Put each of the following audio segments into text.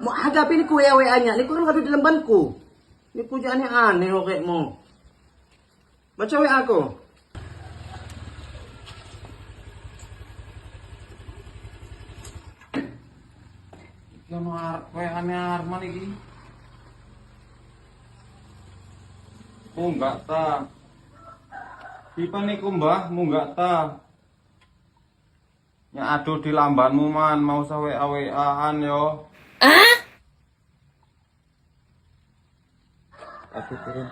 Mo hagapin ni kuya WA-nya. Ni ko kan dalam banku. Ni pujaan yang aneh oke mo. Baca WA aku. Yang WA-nya Arman iki. Oh enggak ta. Pipa niku mbah munggak ta. Ya aduh di lambanmu man mau sa WA-WA-an yo. Aduh turun.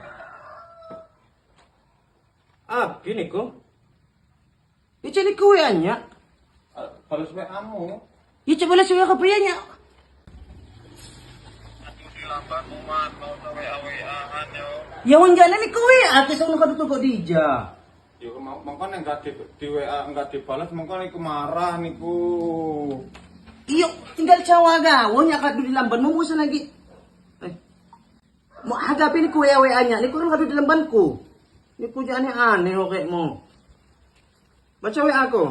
Gini ko. Ica ni kuya-nya. Balas WA-mu. Ica balas WA ke pria-nya. Aduh di lambanmu man mau sa WA-WA-an yo. Ya wanjana ni kuya. Atis ang nakatutuko di ja. Yo mongko nek enggak di WA enggak dibalas mongko niku marah niku. Iyo, tinggal cawaga. Wonya kat di lamban mo musa lagi. Mo hagapin ni kuya WA-nya. Ni ko kan di lambanku. Ni pujaan yang aneh oke mo. Baca WA aku.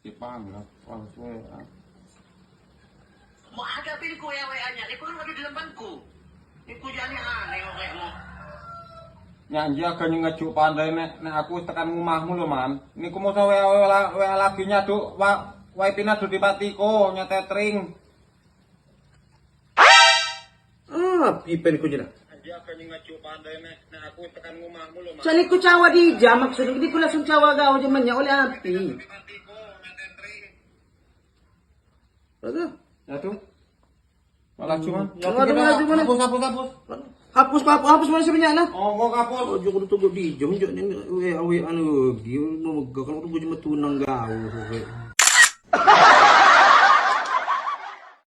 Dipanggap balas WA. Mo hagapin ni kuya WA-nya. Ni ko kan di lambanku. Ni pujaan yang aneh oke mo. Nyanyi agak ngejuk pandai nek aku tekan rumahmu lho man. Niku mau sa WA lagi nyaduk wifi nadu di patiko nyetetring. Pipen ko dyan. Nyanyi agak ngejuk pandai nek aku tekan rumahmu lho man. Saan ko cawa di ja, maksudnya hindi ko langsung cawa gaw dyan man niya, oleh api. Di patiko nyetetring. Ano? Nyaduk. Malah cuman. Hapus. Hapus mo na sabi niya, na? Oh, kok kapus. Oh, diyo ko tutugo di ja, hindi, ano, magkakan ko tutugo di matunang gaw.